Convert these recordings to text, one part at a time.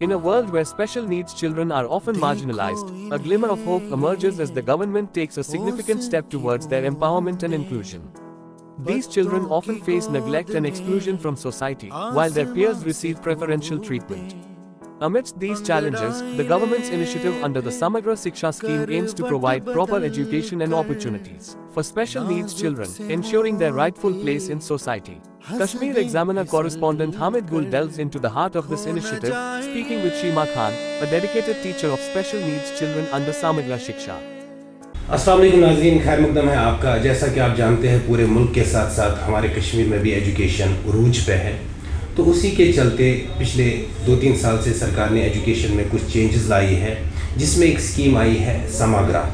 In a world where special needs children are often marginalized, a glimmer of hope emerges as the government takes a significant step towards their empowerment and inclusion. These children often face neglect and exclusion from society, while their peers receive preferential treatment. Amidst these challenges, the government's initiative under the Samagra Shiksha scheme aims to provide proper education and opportunities for special needs children, ensuring their rightful place in society. Kashmir Examiner correspondent Hamid Gul delves into the heart of this initiative, speaking with Sheema Khan, a dedicated teacher of special needs children under Samagra Shiksha. अस्सलाम वालेकुम नाज़रीन, खैर मकदम है आपका। जैसा कि आप जानते हैं, पूरे मुल्क के साथ साथ हमारे कश्मीर में भी एजुकेशन उरूज पे है। तो उसी के चलते पिछले 2-3 साल से सरकार ने एजुकेशन में कुछ चेंजेस लाई है, जिसमें एक स्कीम आई है समाग्रा।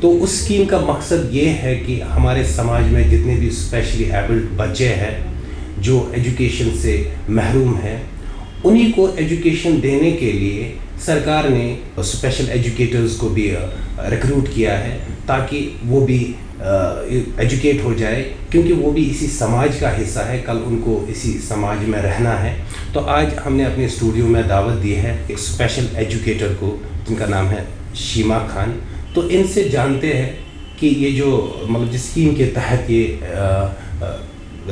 तो उस स्कीम का मकसद ये है कि हमारे समाज में जितने भी स्पेशली एबल्ड बच्चे हैं जो एजुकेशन से महरूम हैं, उन्हीं को एजुकेशन देने के लिए सरकार ने स्पेशल एजुकेटर्स को भी रिक्रूट किया है, ताकि वो भी एजुकेट हो जाए, क्योंकि वो भी इसी समाज का हिस्सा है, कल उनको इसी समाज में रहना है। तो आज हमने अपने स्टूडियो में दावत दी है एक स्पेशल एजुकेटर को, जिनका नाम है शीमा खान। तो इनसे जानते हैं कि ये जो मतलब जिस स्कीम के तहत ये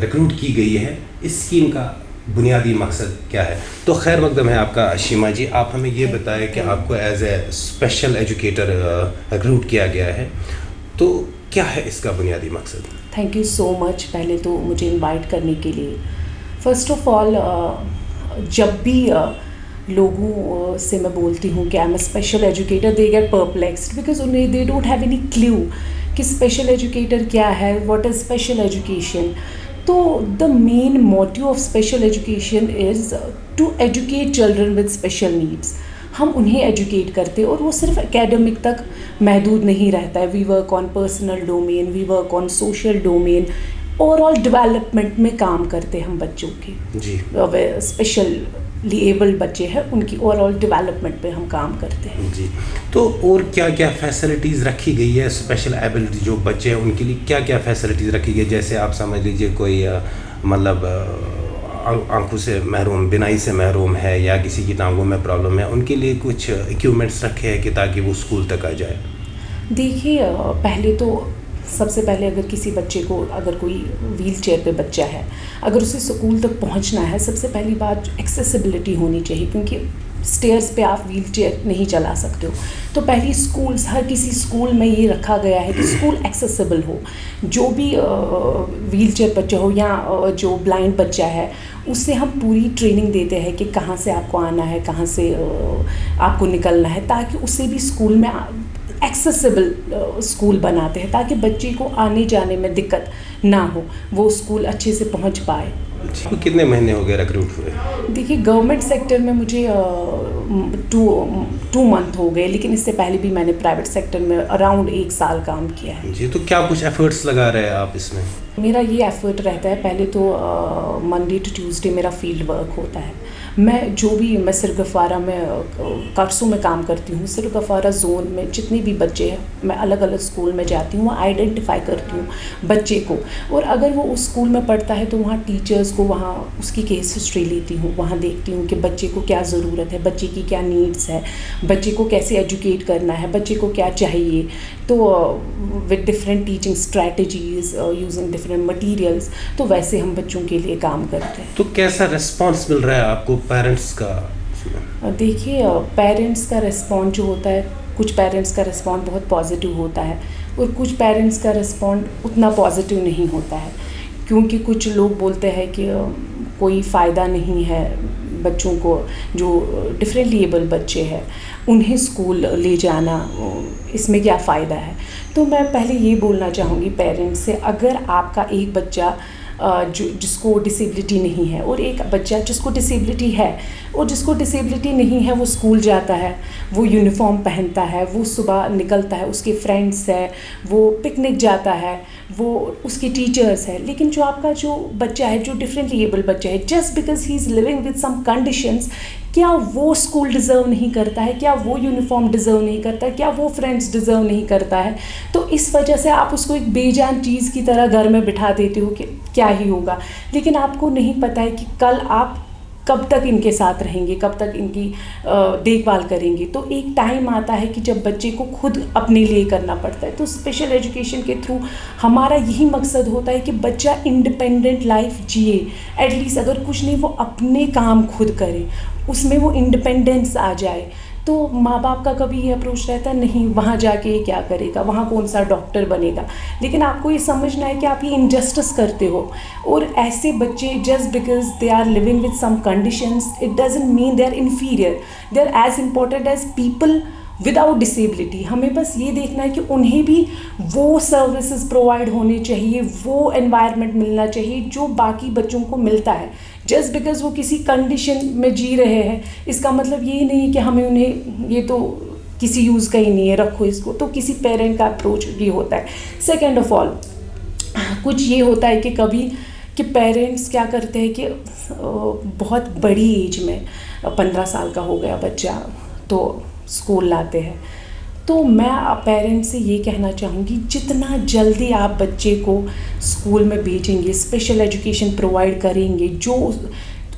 रिक्रूट की गई है, इस स्कीम का बुनियादी मकसद क्या है। तो खैर मकदम है आपका शीमा जी, आप हमें ये बताएं कि आपको as a special educator recruit किया गया है, तो क्या है इसका बुनियादी मकसद। थैंक यू सो मच पहले तो मुझे इनवाइट करने के लिए। फ़र्स्ट ऑफ ऑल जब भी लोगों से मैं बोलती हूँ कि I am a special educator, they get perplexed because उन्हें they don't have any clue कि स्पेशल एजुकेटर क्या है, व्हाट इज़ स्पेशल एजुकेशन। तो the main motive of special education is to educate children with special needs. हम उन्हें educate करते और वो सिर्फ एकेडमिक तक महदूद नहीं रहता है। We work on personal domain, we work on social domain, overall development में काम करते हम बच्चों के जी। स्पेशली एबल्ड बच्चे हैं, उनकी ओवरऑल डेवलपमेंट पे हम काम करते हैं जी। तो और क्या क्या फैसिलिटीज़ रखी गई है स्पेशल एबल्ड जो बच्चे हैं उनके लिए, क्या क्या फैसिलिटीज़ रखी गई है। जैसे आप समझ लीजिए कोई मतलब आंखों से महरूम, बिनाई से महरूम है, या किसी की टांगों में प्रॉब्लम है, उनके लिए कुछ इक्विपमेंट्स रखे हैं कि ताकि वो स्कूल तक आ जाए। देखिए, पहले तो सबसे पहले अगर किसी बच्चे को, अगर कोई व्हील चेयर पे बच्चा है, अगर उसे स्कूल तक पहुंचना है, सबसे पहली बात एक्सेसिबिलिटी होनी चाहिए, क्योंकि स्टेयर्स पे आप व्हील चेयर नहीं चला सकते हो। तो पहली स्कूल्स, हर किसी स्कूल में ये रखा गया है कि स्कूल एक्सेसिबल हो। जो भी व्हील चेयर बच्चा हो या जो ब्लाइंड बच्चा है, उससे हम पूरी ट्रेनिंग देते हैं कि कहाँ से आपको आना है, कहाँ से आपको निकलना है, ताकि उसे भी स्कूल में एक्सेसिबल स्कूल बनाते हैं, ताकि बच्चे को आने जाने में दिक्कत ना हो, वो स्कूल अच्छे से पहुंच पाए। तो कितने महीने हो गए रिक्रूट हुए। देखिए, गवर्नमेंट सेक्टर में मुझे 2 मंथ हो गए, लेकिन इससे पहले भी मैंने प्राइवेट सेक्टर में अराउंड 1 साल काम किया है जी। तो क्या कुछ एफर्ट्स लगा रहे हैं आप इसमें। मेरा ये एफ़र्ट रहता है, पहले तो मंडे टू ट्यूसडे मेरा फील्ड वर्क होता है। मैं सिरगफारा में कर्सों में काम करती हूँ। सिरगफारा जोन में जितने भी बच्चे हैं, मैं अलग अलग स्कूल में जाती हूँ, आइडेंटिफाई करती हूँ बच्चे को, और अगर वो उस स्कूल में पढ़ता है तो वहाँ टीचर्स को, वहाँ उसकी केस हिस्ट्री लेती हूँ, वहाँ देखती हूँ कि बच्चे को क्या ज़रूरत है, बच्चे की क्या नीड्स है, बच्चे को कैसे एजुकेट करना है, बच्चे को क्या चाहिए। तो with different teaching strategies, using different materials, तो वैसे हम बच्चों के लिए काम करते हैं। तो कैसा रिस्पॉन्स मिल रहा है आपको पेरेंट्स का। देखिए, पेरेंट्स का रिस्पॉन्स जो होता है, कुछ पेरेंट्स का रिस्पॉन्स बहुत पॉजिटिव होता है और कुछ पेरेंट्स का रिस्पॉन्स उतना पॉजिटिव नहीं होता है, क्योंकि कुछ लोग बोलते हैं कि कोई फ़ायदा नहीं है बच्चों को, जो डिफरेंटली एबल बच्चे हैं उन्हें स्कूल ले जाना, इसमें क्या फ़ायदा है। तो मैं पहले ये बोलना चाहूँगी पेरेंट्स से, अगर आपका एक बच्चा जिसको डिसेबिलिटी नहीं है और एक बच्चा जिसको डिसेबिलिटी है और जिसको डिसेबिलिटी नहीं है, वो स्कूल जाता है, वो यूनिफॉर्म पहनता है, वो सुबह निकलता है, उसके फ्रेंड्स है, वो पिकनिक जाता है, वो उसके टीचर्स है। लेकिन जो आपका जो बच्चा है, जो डिफरेंटली एबल बच्चा है, just because he is living with some conditions, क्या वो स्कूल डिज़र्व नहीं करता है, क्या वो यूनिफॉर्म डिज़र्व नहीं करता है, क्या वो फ्रेंड्स डिज़र्व नहीं करता है। तो इस वजह से आप उसको एक बेजान चीज़ की तरह घर में बिठा देते हो कि क्या ही होगा, लेकिन आपको नहीं पता है कि कल आप कब तक इनके साथ रहेंगे, कब तक इनकी देखभाल करेंगे। तो एक टाइम आता है कि जब बच्चे को खुद अपने लिए करना पड़ता है। तो स्पेशल एजुकेशन के थ्रू हमारा यही मकसद होता है कि बच्चा इंडिपेंडेंट लाइफ जिए, एटलीस्ट अगर कुछ नहीं वो अपने काम खुद करे, उसमें वो इंडिपेंडेंस आ जाए। तो माँ बाप का कभी ये अप्रोच रहता है नहीं वहाँ जाके ये क्या करेगा, वहाँ कौन सा डॉक्टर बनेगा। लेकिन आपको ये समझना है कि आप ये इनजस्टिस करते हो। और ऐसे बच्चे just because they are living with some conditions it doesn't mean they are inferior, they are as important as people without disability. हमें बस ये देखना है कि उन्हें भी वो सर्विसेज प्रोवाइड होने चाहिए, वो एनवायरनमेंट मिलना चाहिए जो बाकी बच्चों को मिलता है। जस्ट बिकॉज वो किसी कंडीशन में जी रहे हैं इसका मतलब ये नहीं है कि हमें उन्हें ये तो किसी यूज़ का ही नहीं है, रखो इसको। तो किसी पेरेंट का अप्रोच भी होता है। सेकेंड ऑफ ऑल कुछ ये होता है कि कभी कि पेरेंट्स क्या करते हैं कि बहुत बड़ी एज में 15 साल का हो गया बच्चा तो स्कूल लाते हैं। तो मैं पेरेंट्स से ये कहना चाहूँगी जितना जल्दी आप बच्चे को स्कूल में भेजेंगे, स्पेशल एजुकेशन प्रोवाइड करेंगे, जो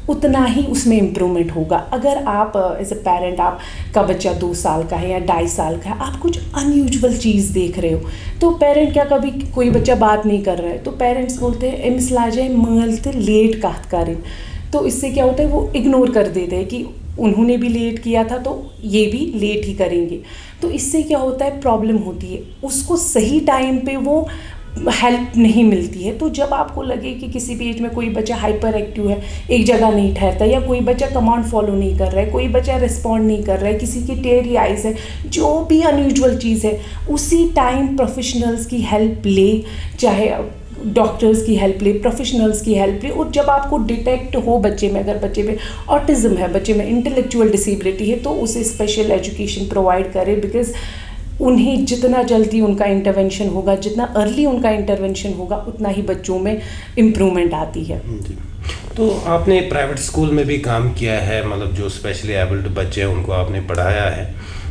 उतना ही उसमें इम्प्रूवमेंट होगा। अगर आप एज ए पेरेंट आपका बच्चा 2 साल का है या 2.5 साल का है, आप कुछ अनयूजुअल चीज़ देख रहे हो तो पेरेंट क्या, कभी कोई बच्चा बात नहीं कर रहा है तो पेरेंट्स बोलते हैं एम्स लाजे मंगलते लेट काट करें। तो इससे क्या होता है वो इग्नोर कर देते हैं कि उन्होंने भी लेट किया था तो ये भी लेट ही करेंगे। तो इससे क्या होता है प्रॉब्लम होती है, उसको सही टाइम पे वो हेल्प नहीं मिलती है। तो जब आपको लगे कि किसी भी एज में कोई बच्चा हाइपर एक्टिव है, एक जगह नहीं ठहरता, या कोई बच्चा कमांड फॉलो नहीं कर रहा है, कोई बच्चा रिस्पॉन्ड नहीं कर रहा है, किसी की टेरी आइज़ है, जो भी अनयूजुअल चीज़ है, उसी टाइम प्रोफेशनल्स की हेल्प ले, चाहे डॉक्टर्स की हेल्प ले, प्रोफेशनल्स की हेल्प ले। और जब आपको डिटेक्ट हो बच्चे में, अगर बच्चे में ऑटिज़म है, बच्चे में इंटेलेक्चुअल डिसेबिलिटी है, तो उसे स्पेशल एजुकेशन प्रोवाइड करें। बिकॉज उन्हें जितना जल्दी उनका इंटरवेंशन होगा, जितना अर्ली उनका इंटरवेंशन होगा, उतना ही बच्चों में इम्प्रूवमेंट आती है। तो आपने प्राइवेट स्कूल में भी काम किया है, मतलब जो स्पेशली एबल्ड बच्चे हैं उनको आपने पढ़ाया है।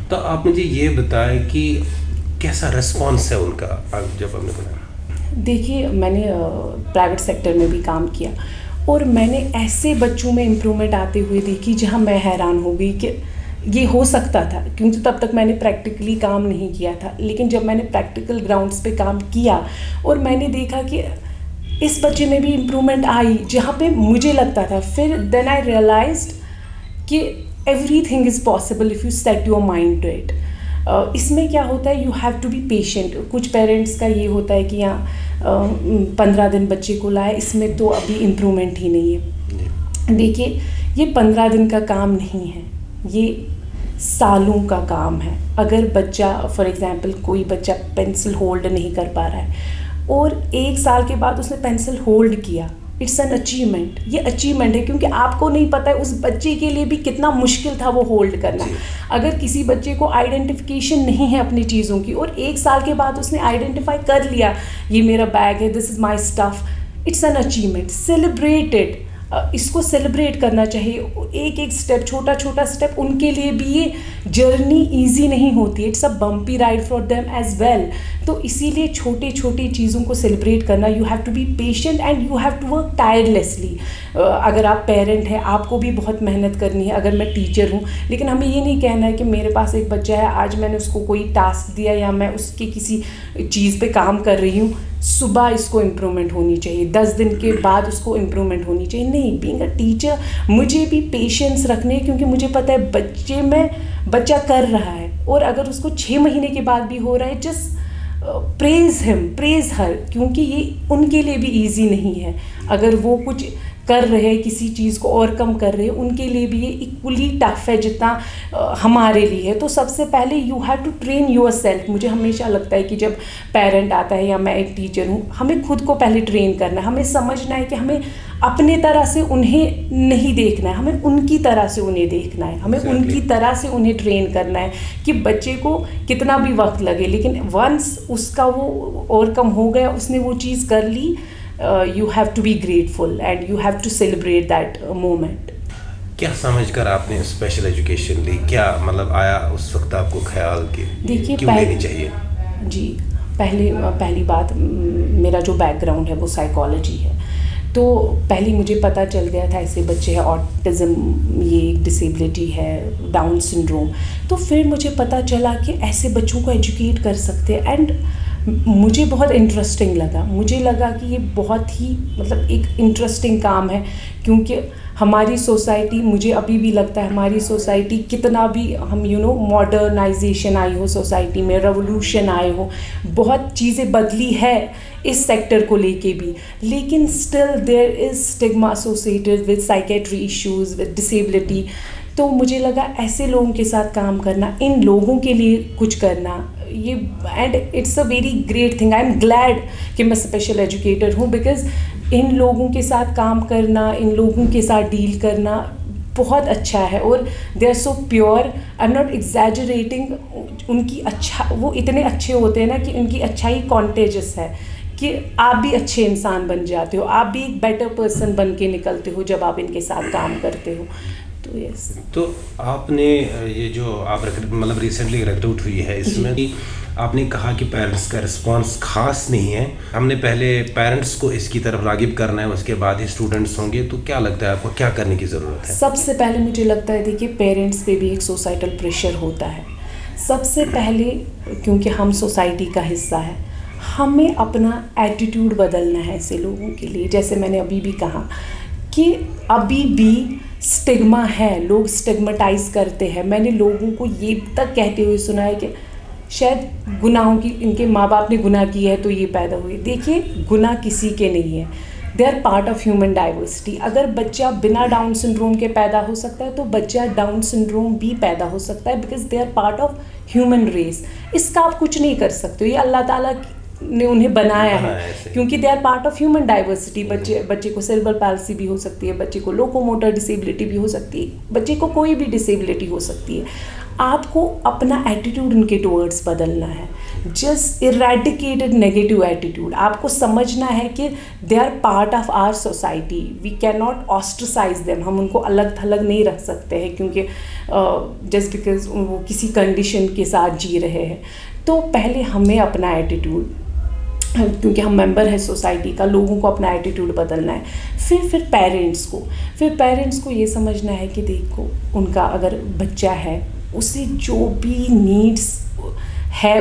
तो आप मुझे ये बताएं कि कैसा रिस्पॉन्स है उनका जब आपने पढ़ाया? देखिए मैंने प्राइवेट सेक्टर में भी काम किया और मैंने ऐसे बच्चों में इम्प्रूवमेंट आते हुए देखी जहां मैं हैरान हो गई कि ये हो सकता था, क्योंकि तब तक मैंने प्रैक्टिकली काम नहीं किया था। लेकिन जब मैंने प्रैक्टिकल ग्राउंड्स पे काम किया और मैंने देखा कि इस बच्चे में भी इम्प्रूवमेंट आई जहाँ पे मुझे लगता था, फिर देन आई रियलाइज्ड कि everything is possible if you set your mind to it. इसमें क्या होता है, you have to be patient. कुछ पेरेंट्स का ये होता है कि यहाँ 15 दिन बच्चे को लाए, इसमें तो अभी इम्प्रूवमेंट ही नहीं है। देखिए ये 15 दिन का काम नहीं है, ये सालों का काम है। अगर बच्चा फॉर एग्जांपल कोई बच्चा पेंसिल होल्ड नहीं कर पा रहा है और 1 साल के बाद उसने पेंसिल होल्ड किया, इट्स एन अचीवमेंट। ये अचीवमेंट है क्योंकि आपको नहीं पता है उस बच्चे के लिए भी कितना मुश्किल था वो होल्ड करना। अगर किसी बच्चे को आइडेंटिफिकेशन नहीं है अपनी चीज़ों की और 1 साल के बाद उसने आइडेंटिफाई कर लिया ये मेरा बैग है, this is my stuff, it's an achievement, celebrated. इसको सेलिब्रेट करना चाहिए। एक एक स्टेप, छोटा छोटा स्टेप, उनके लिए भी ये जर्नी इजी नहीं होती, it's a bumpy ride for them as well. तो इसीलिए छोटी छोटी चीज़ों को सेलिब्रेट करना, you have to be patient and you have to work tirelessly. अगर आप पेरेंट हैं आपको भी बहुत मेहनत करनी है, अगर मैं टीचर हूँ, लेकिन हमें ये नहीं कहना है कि मेरे पास एक बच्चा है, आज मैंने उसको कोई टास्क दिया या मैं उसके किसी चीज़ पे काम कर रही हूँ, सुबह इसको इम्प्रूवमेंट होनी चाहिए, 10 दिन के बाद उसको इम्प्रूवमेंट होनी चाहिए। नहीं, बीइंग अ टीचर मुझे भी पेशेंस रखने, क्योंकि मुझे पता है बच्चे में बच्चा कर रहा है और अगर उसको 6 महीने के बाद भी हो रहा है, जस्ट प्रेज हिम, प्रेज हर, क्योंकि ये उनके लिए भी इजी नहीं है। अगर वो कुछ कर रहे हैं, किसी चीज़ को ओवरकम कर रहे हैं, उनके लिए भी ये इक्वली टफ है जितना हमारे लिए है। तो सबसे पहले you have to train yourself. मुझे हमेशा लगता है कि जब पेरेंट आता है या मैं एक टीचर हूँ, हमें खुद को पहले ट्रेन करना है। हमें समझना है कि हमें अपने तरह से उन्हें नहीं देखना है, हमें उनकी तरह से उन्हें देखना है, हमें उनकी तरह से उन्हें ट्रेन करना है कि बच्चे को कितना भी वक्त लगे, लेकिन वंस उसका वो ओवरकम हो गया, उसने वो चीज़ कर ली, you have to be grateful and you have to celebrate that moment. क्या समझकर आपने स्पेशल एजुकेशन ली? क्या मतलब आया उस वक्त आपको ख्याल कि देखिए क्यों लेनी चाहिए? जी, पहली बात, मेरा जो बैकग्राउंड है वो साइकोलॉजी है। तो पहले मुझे पता चल गया था ऐसे बच्चे हैं, ऑटिज़म ये डिसेबिलिटी है, डाउन सिंड्रोम। तो फिर मुझे पता चला कि ऐसे बच्चों को एजुकेट कर सकते हैं, एंड मुझे बहुत इंटरेस्टिंग लगा। मुझे लगा कि ये बहुत ही मतलब एक इंटरेस्टिंग काम है, क्योंकि हमारी सोसाइटी, मुझे अभी भी लगता है हमारी सोसाइटी कितना भी हम मॉडर्नाइजेशन आई हो सोसाइटी में, रेवोल्यूशन आए हो, बहुत चीज़ें बदली है इस सेक्टर को लेके भी, लेकिन still there is stigma associated with psychiatry issues, with disability. तो मुझे लगा ऐसे लोगों के साथ काम करना, इन लोगों के लिए कुछ करना, ये and it's a very great thing. I am glad कि मैं स्पेशल एजुकेटर हूँ, बिकॉज इन लोगों के साथ काम करना, इन लोगों के साथ डील करना बहुत अच्छा है। और they are so pure, I am not exaggerating, उनकी अच्छा, वो इतने अच्छे होते हैं ना कि उनकी अच्छाई कॉन्टेजियस है, कि आप भी अच्छे इंसान बन जाते हो, आप भी एक बेटर पर्सन बन के निकलते हो जब आप इनके साथ काम करते हो। तो यस। तो आपने ये जो आप मतलब रिसेंटली रिक्रूट हुई है इसमें कि आपने कहा कि पेरेंट्स का रिस्पांस खास नहीं है, हमने पहले पेरेंट्स को इसकी तरफ रागिब करना है, उसके बाद ही स्टूडेंट्स होंगे, तो क्या लगता है आपको क्या करने की ज़रूरत है? सबसे पहले मुझे लगता है, देखिए पेरेंट्स पे भी एक सोसाइटल प्रेशर होता है। सबसे पहले, क्योंकि हम सोसाइटी का हिस्सा है, हमें अपना एटीट्यूड बदलना है ऐसे लोगों के लिए। जैसे मैंने अभी भी कहा कि अभी भी स्टिग्मा है, लोग स्टिग्मेटाइज करते हैं। मैंने लोगों को ये तक कहते हुए सुना है कि शायद गुनाहों की, इनके माँ बाप ने गुनाह किया है तो ये पैदा हुए। देखिए, गुनाह किसी के नहीं है, they are part of human diversity. अगर बच्चा बिना डाउन सिंड्रोम के पैदा हो सकता है तो बच्चा डाउन सिंड्रोम भी पैदा हो सकता है, because they are part of human race. इसका आप कुछ नहीं कर सकते, ये अल्लाह ताला ने उन्हें बनाया है, क्योंकि they are part of human diversity. बच्चे को सेरेब्रल पैल्सी भी हो सकती है, बच्चे को लोकोमोटर डिसेबिलिटी भी हो सकती है, बच्चे को कोई भी डिसेबिलिटी हो सकती है। आपको अपना एटीट्यूड उनके टुवर्ड्स बदलना है, जस्ट इरेडिकेटेड नेगेटिव एटीट्यूड। आपको समझना है कि they are part of our society, we can not ostracize them. हम उनको अलग थलग नहीं रख सकते हैं, क्योंकि जस्ट बिकॉज वो किसी कंडीशन के साथ जी रहे हैं। तो पहले हमें अपना एटीट्यूड, क्योंकि हम मेंबर है सोसाइटी का, लोगों को अपना एटीट्यूड बदलना है। फिर पेरेंट्स को ये समझना है कि देखो, उनका अगर बच्चा है, उसे जो भी नीड्स है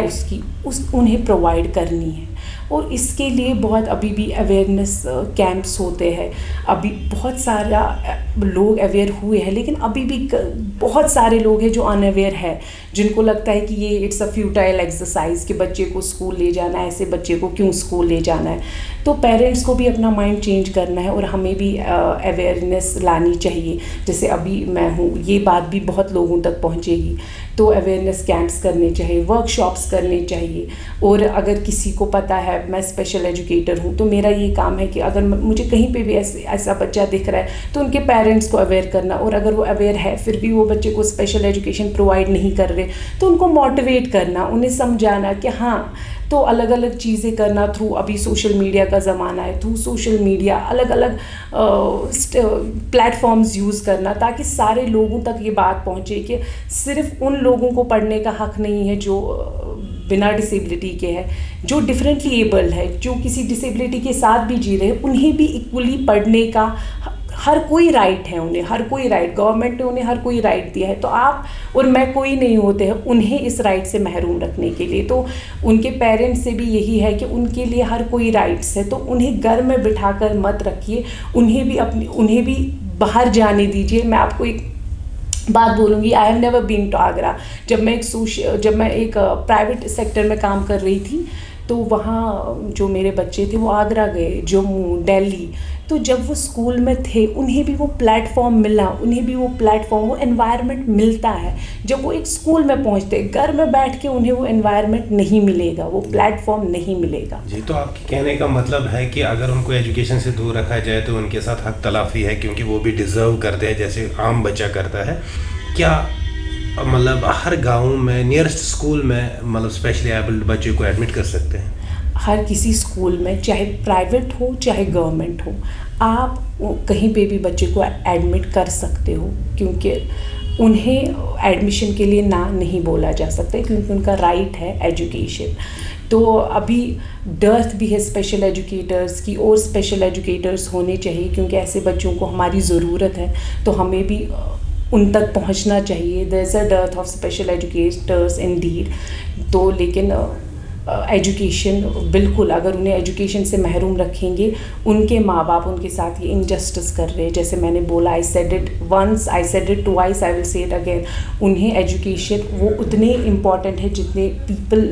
उन्हें प्रोवाइड करनी है। और इसके लिए बहुत अभी भी अवेयरनेस कैंप्स होते हैं, अभी बहुत सारा लोग अवेयर हुए हैं, लेकिन अभी भी बहुत सारे लोग हैं जो अनअवेयर है, जिनको लगता है कि ये इट्स अ फ्यूटाइल एक्सरसाइज कि बच्चे को स्कूल ले जाना है, ऐसे बच्चे को क्यों स्कूल ले जाना है। तो पेरेंट्स को भी अपना माइंड चेंज करना है और हमें भी अवेयरनेस लानी चाहिए। जैसे अभी मैं हूँ, ये बात भी बहुत लोगों तक पहुँचेगी, तो अवेयरनेस कैंप्स करने चाहिए, वर्कशॉप्स करने चाहिए। और अगर किसी को पता है, मैं स्पेशल एजुकेटर हूँ, तो मेरा ये काम है कि अगर मुझे कहीं पे भी ऐसा बच्चा दिख रहा है तो उनके पेरेंट्स को अवेयर करना, और अगर वो अवेयर है फिर भी वो बच्चे को स्पेशल एजुकेशन प्रोवाइड नहीं कर रहे तो उनको मोटिवेट करना, उन्हें समझाना कि हाँ, तो अलग अलग चीज़ें करना थ्रू, अभी सोशल मीडिया का ज़माना है, थ्रू सोशल मीडिया अलग अलग प्लेटफॉर्म्स यूज़ करना, ताकि सारे लोगों तक ये बात पहुँचे कि सिर्फ उन लोगों को पढ़ने का हक़ नहीं है जो बिना डिसेबिलिटी के है, जो डिफरेंटली एबल्ड है, जो किसी डिसेबिलिटी के साथ भी जी रहे हैं, उन्हें भी इक्वली पढ़ने का हर कोई राइट है, उन्हें हर कोई राइट, गवर्नमेंट ने उन्हें हर कोई राइट दिया है। तो आप और मैं कोई नहीं होते हैं उन्हें इस राइट से महरूम रखने के लिए। तो उनके पेरेंट्स से भी यही है कि उनके लिए हर कोई राइट्स है, तो उन्हें घर में बिठाकर मत रखिए, उन्हें भी बाहर जाने दीजिए। मैं आपको एक बात बोलूँगी, I have never been to Agra. जब मैं एक प्राइवेट सेक्टर में काम कर रही थी, तो वहाँ जो मेरे बच्चे थे वो आगरा गए, जम्मू, दिल्ली। तो जब वो स्कूल में थे, उन्हें भी वो प्लेटफॉर्म मिला, उन्हें भी वो प्लेटफॉर्म, वो एनवायरनमेंट मिलता है। जब वो एक स्कूल में पहुँचते, घर में बैठ के उन्हें वो एनवायरनमेंट नहीं मिलेगा, वो प्लेटफॉर्म नहीं मिलेगा। जी, तो आपके कहने का मतलब है कि अगर उनको एजुकेशन से दूर रखा जाए तो उनके साथ हक तलाफी है, क्योंकि वो भी डिज़र्व करते हैं जैसे आम बच्चा करता है। क्या मतलब हर गाँव में नियरेस्ट स्कूल में मतलब स्पेशली एबल्ड बच्चे को एडमिट कर सकते हैं? हर किसी स्कूल में, चाहे प्राइवेट हो चाहे गवर्नमेंट हो, आप कहीं पे भी बच्चे को एडमिट कर सकते हो, क्योंकि उन्हें एडमिशन के लिए ना नहीं बोला जा सकता, क्योंकि उनका राइट है एजुकेशन। तो अभी डर्थ भी है स्पेशल एजुकेटर्स की, और स्पेशल एजुकेटर्स होने चाहिए क्योंकि ऐसे बच्चों को हमारी ज़रूरत है, तो हमें भी उन तक पहुंचना चाहिए। There is a dearth of special educators indeed. तो लेकिन एजुकेशन बिल्कुल, अगर उन्हें एजुकेशन से महरूम रखेंगे, उनके माँ बाप उनके साथ ये इनजस्टिस कर रहे हैं। जैसे मैंने बोला, I said it once, I said it twice, I will say it again. उन्हें एजुकेशन वो उतने इम्पॉर्टेंट है जितने पीपल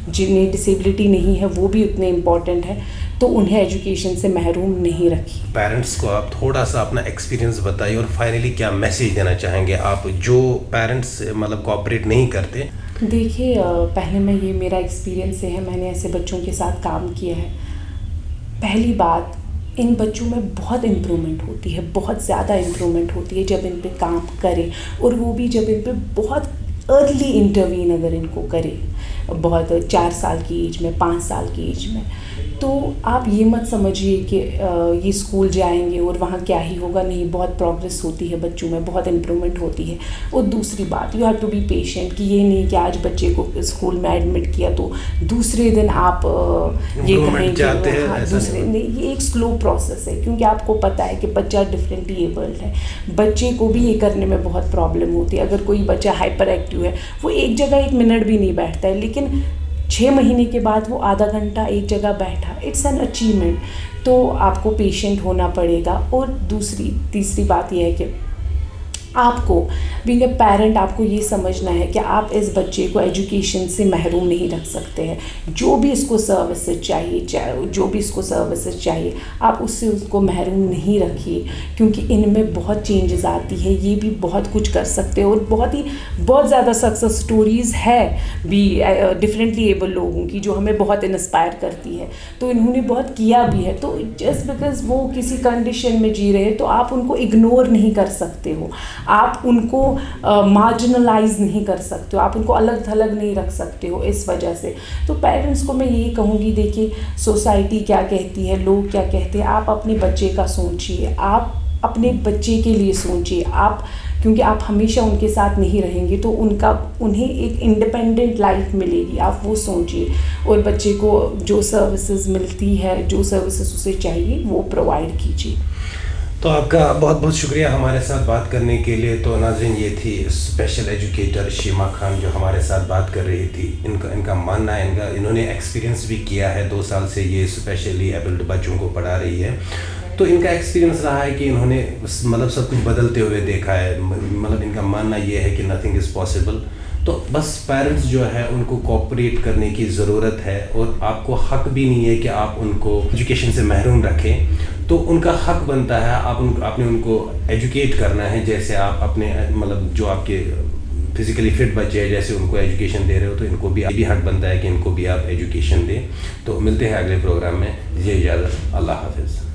जिन्हें डिसेबिलिटी नहीं है वो भी उतने इम्पॉर्टेंट है, तो उन्हें एजुकेशन से महरूम नहीं रखिए। पेरेंट्स को आप थोड़ा सा अपना एक्सपीरियंस बताइए और फाइनली क्या मैसेज देना चाहेंगे आप जो पेरेंट्स मतलब कोऑपरेट नहीं करते। देखिए, पहले मैं ये मेरा एक्सपीरियंस है, मैंने ऐसे बच्चों के साथ काम किया है। पहली बात, इन बच्चों में बहुत इम्प्रूवमेंट होती है, बहुत ज़्यादा इम्प्रूवमेंट होती है जब इन पे काम करें, और वो भी जब इन पे बहुत अर्ली इंटरवीन अगर इनको करें, बहुत 4 साल की एज में, 5 साल की एज में। तो आप ये मत समझिए कि ये स्कूल जाएंगे और वहाँ क्या ही होगा, नहीं, बहुत प्रोग्रेस होती है बच्चों में, बहुत इम्प्रूवमेंट होती है। और दूसरी बात, you have to be patient, कि ये नहीं कि आज बच्चे को स्कूल में एडमिट किया तो दूसरे दिन आप ये कहेंगे, हाँ, दूसरे नहीं, ये एक स्लो प्रोसेस है, क्योंकि आपको पता है कि बच्चा डिफरेंटली एबल्ड है, बच्चे को भी ये करने में बहुत प्रॉब्लम होती है। अगर कोई बच्चा हाइपर एक्टिव है, वो एक जगह 1 मिनट भी नहीं बैठता है, लेकिन 6 महीने के बाद वो आधा घंटा एक जगह बैठा, इट्स एन अचीवमेंट। तो आपको पेशेंट होना पड़ेगा। और तीसरी बात यह है कि आपको बीइंग ए पेरेंट आपको ये समझना है कि आप इस बच्चे को एजुकेशन से महरूम नहीं रख सकते हैं। जो भी इसको सर्विसेज चाहिए, आप उससे उसको महरूम नहीं रखिए, क्योंकि इनमें बहुत चेंजेस आती है, ये भी बहुत कुछ कर सकते हैं। और बहुत ज़्यादा सक्सेस स्टोरीज़ है भी डिफरेंटली एबल लोगों की, जो हमें बहुत इंस्पायर करती है। तो इन्होंने बहुत किया भी है। तो जस्ट बिकॉज वो किसी कंडीशन में जी रहे हैं, तो आप उनको इग्नोर नहीं कर सकते हो, आप उनको मार्जिनलाइज नहीं कर सकते हो, आप उनको अलग थलग नहीं रख सकते हो इस वजह से। तो पेरेंट्स को मैं यही कहूँगी, देखिए सोसाइटी क्या कहती है, लोग क्या कहते हैं, आप अपने बच्चे का सोचिए, आप अपने बच्चे के लिए सोचिए। क्योंकि आप हमेशा उनके साथ नहीं रहेंगे, तो उन्हें एक इंडिपेंडेंट लाइफ मिलेगी, आप वो सोचिए। और बच्चे को जो सर्विसेज मिलती है, जो सर्विसेज उसे चाहिए, वो प्रोवाइड कीजिए। तो आपका बहुत बहुत शुक्रिया हमारे साथ बात करने के लिए। तो नाज़रीन, ये थी स्पेशल एजुकेटर शीमा खान जो हमारे साथ बात कर रही थी। इनका मानना है, इन्होंने एक्सपीरियंस भी किया है, 2 साल से ये स्पेशली एबल्ड बच्चों को पढ़ा रही है। तो इनका एक्सपीरियंस रहा है कि इन्होंने मतलब सब कुछ बदलते हुए देखा है। मतलब इनका मानना ये है कि नथिंग इज़ पॉसिबल। तो बस पेरेंट्स जो है उनको कोऑपरेट करने की ज़रूरत है, और आपको हक भी नहीं है कि आप उनको एजुकेशन से महरूम रखें। तो उनका हक बनता है, आपने उनको एजुकेट करना है, जैसे आप अपने मतलब जो आपके फिज़िकली फिट बच्चे हैं, जैसे उनको एजुकेशन दे रहे हो, तो इनको भी हक बनता है कि इनको भी आप एजुकेशन दें। तो मिलते हैं अगले प्रोग्राम में। ये इजाज़त, अल्लाह हाफ़िज़।